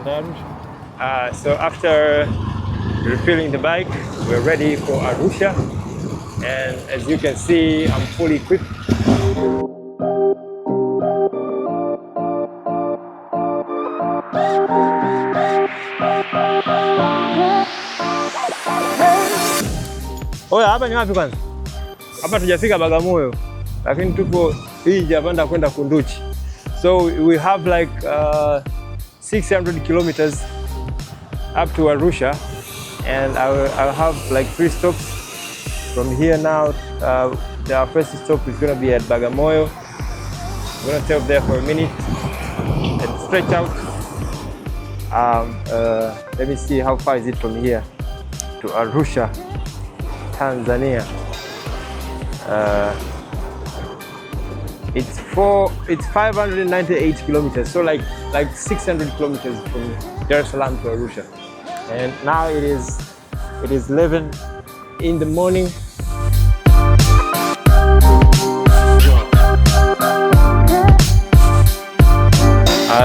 So after refilling the bike, we're ready for Arusha, and as you can see, I'm fully equipped. Oya, hapa ni wapi kwanza? Hapa tujafika Bagamoyo, lakini tupo hii njia panda kwenda Kunduchi. So we have like 600 kilometers up to Arusha, and I'll have like 3 stops from here now. Our first stop is going to be at Bagamoyo. We're going to stay up there for a minute and stretch out. Let me see how far is it from here to Arusha, Tanzania. It's 598 kilometers, so like 600 kilometers from Dar es Salaam to Arusha. And now it is 11 in the morning.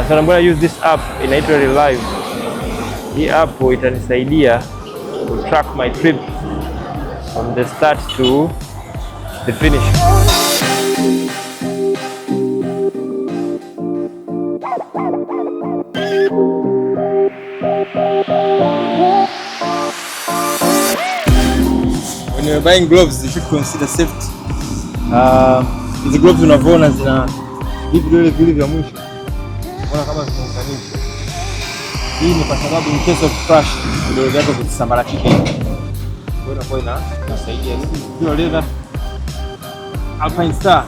So I'm going to use this app inaitwa Relive. Hii app itanisaidia to track my trip from the start to the finish. When you're buying gloves, you should consider safety. Hizi gloves unavyoona zina hivi vidole vile vya mwisho. Unaona kama vimeunganishwa. Hii ni kwa sababu in case of crash vidole vyako visambaratika. Kwa inasaidia hiyo leather Alpine Star.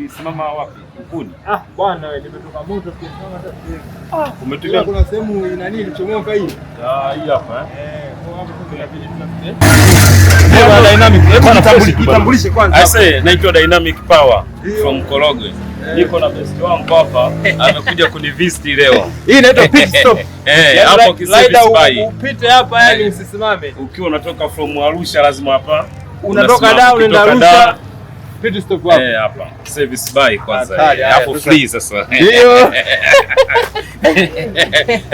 ulisimama wapi? Kuni. Bwana wewe nimetoka moto kisimama sasa. Umetoka kuna sehemu nani ilichomoka hii? Hii hapa kwa hapo tunabidi tunafute. Dynamic. Kitambulishe kwanza. I say naitwa Dynamic Power from Korogwe. Niko na best wangu hapa, amekuja kunivisit leo. Hii inaitwa pit stop. Hapo Kiservice Bay. Upite hapa yani usisimame. Ukiwa unatoka from Arusha lazima hapa. Unatoka down unaenda Arusha. Pit stop hapo. Hapa Service Bay kwanza. Hapo free sasa. Ndio.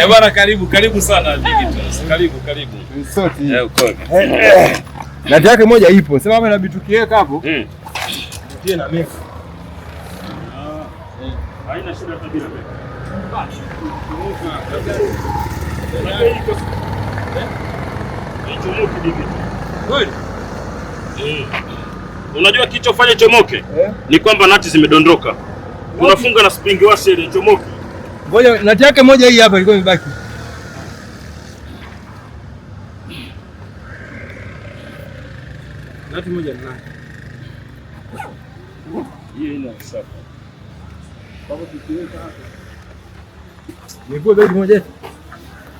Bwana karibu sana Digital. Karibu. Soti. Uko. Nati yake moja ipo. Sema hapa inabidi tukiweka hapo. Tutie na mix. Haina shida kabisa. Unajua kilichofanya chomoke ni kwamba nati zimedondoka. Unafunga na spring washer ile chomoke. Ngoja nati yake moja hii hapa ilikuwa imebaki. Nati moja ni nani? Hii ina safa. Baba tukiweka hapa. Nikuwe begi moja.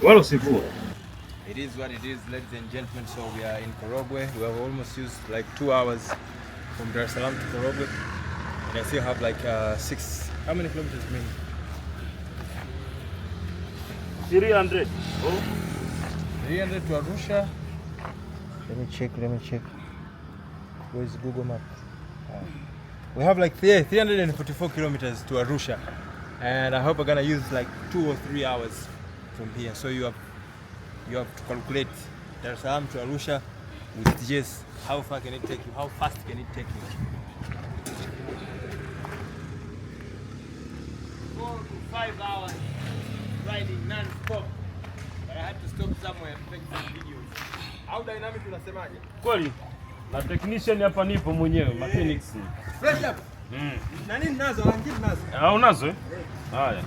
Wala usivue. It is what it is, ladies and gentlemen. So we are in Korogwe. We have almost used like 2 hours from Dar es Salaam to Korogwe. And I still have like 6. How many kilometers remaining? 300. 300 to Arusha. Let me check. Where's Google Map? We have like 344 kilometers to Arusha. And I hope we're gonna use like 2 or 3 hours from here. So you have to calculate Dar es Salaam to Arusha with just how far can it take you, how fast can it take you. 4 to 5 hours riding non-stop. But I had to stop somewhere to take some videos. How dynamic unasemaje? Kweli. Na technician hapa nipo mwenyewe, mechanics. Fresh up. Na nini nazo? Angini nazo. Unazo eh? Haya.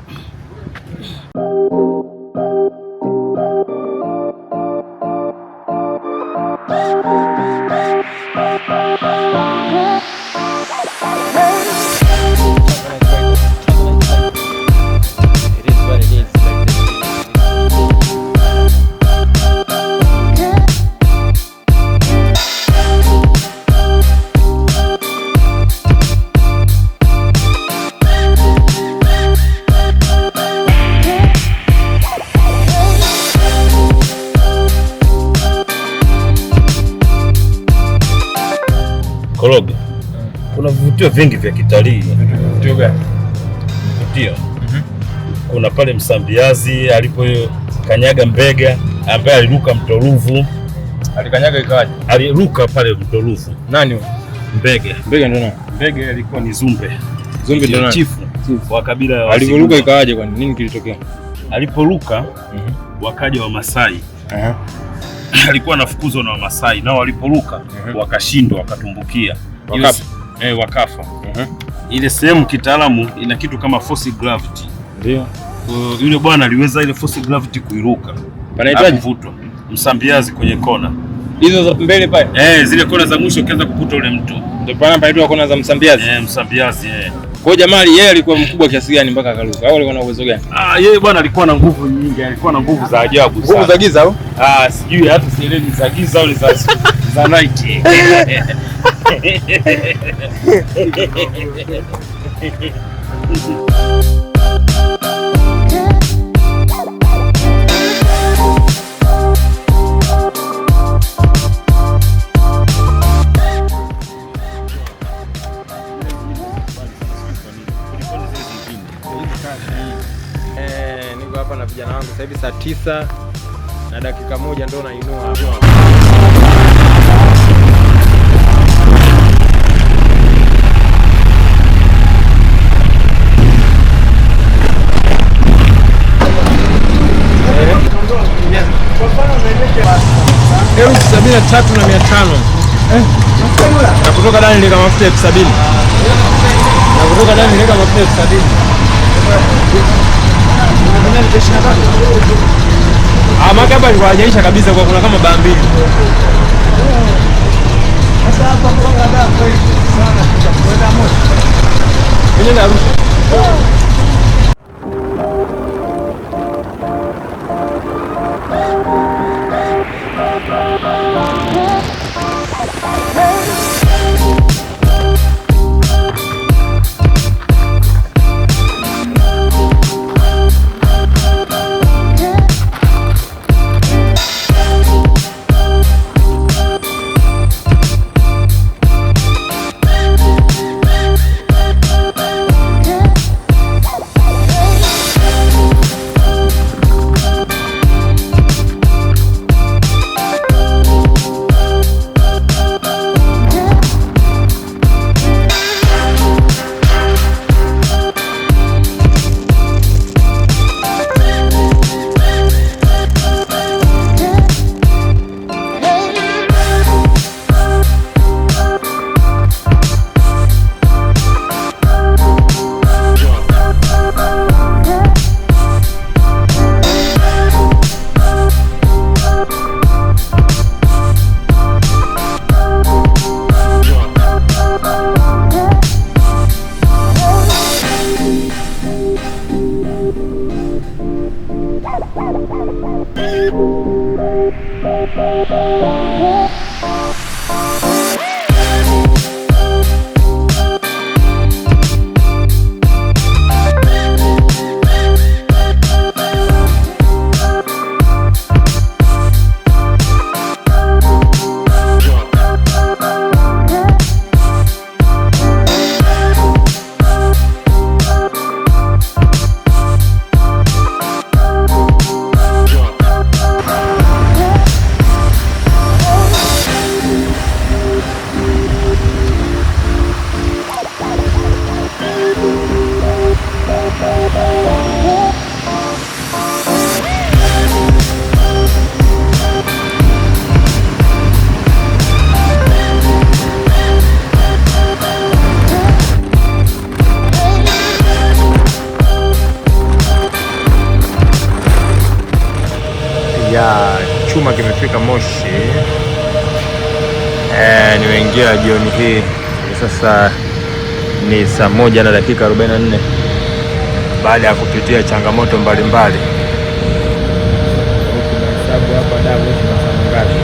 Korogwe. Kuna vivutio vingi vya kitalii. Vivutio gani? Vivutio. Kuna pale Msambiazi alipo kanyaga Mbega ambaye aliruka mto Ruvu. Alikanyaga ikaje? Aliruka pale mto Ruvu. Nani huyo? Mbega. Mbega ndio nani? Mbega alikuwa ni Zumbe. Zumbe ndio nani? Chifu wa kabila ya Aliporuka ikaje kwani? Nini kilitokea? Aliporuka wakaja wa Masai. Alikuwa anafukuzwa na Wamasai nao waliporuka wakashindwa wakatumbukia. Wakafa. Ile sehemu kitaalamu ina kitu kama force gravity. Ndio. Yule bwana aliweza ile force gravity kuiruka. Panahitaji kuvutwa. Msambiazi kwenye kona. Hizo za mbele pale? Zile kona za mwisho ukianza kukuta ule mto. Ndio pana panaitwa kona za Msambiazi. Msambiazi. Kwa hiyo jamaa yeye alikuwa mkubwa kiasi gani mpaka akaruka? Au alikuwa na uwezo gani? Yeye bwana alikuwa na nguvu nyingi, alikuwa na nguvu za ajabu sana. Nguvu za giza au? Sijui hata sielewi za giza au za night. Niko hapa na vijana wangu sasa hivi saa 9 na dakika 1 ndio nainua. Elfu 73,500 na kutoka ndani nileka mafuta 70,000 na kutoka ndani nileka mafuta 70,000. Maka hapa alikuwa hajaisha kabisa kwa kuna kama baa mbili. Sasa hapa kwa dada kweli sana kuenda moto. nenda Arusha. Ya chuma kimefika Moshi. Nimeingia jioni hii, sasa ni saa 1 na dakika 44 baada ya kupitia changamoto mbalimbali. Hesabu hapa da Moshi masaa ngapi?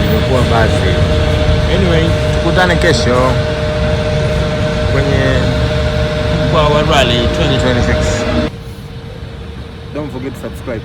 Nimekuwa basi. Anyway, tukutane kesho kwenye Mkwawa Rally 2026. Don't forget to subscribe.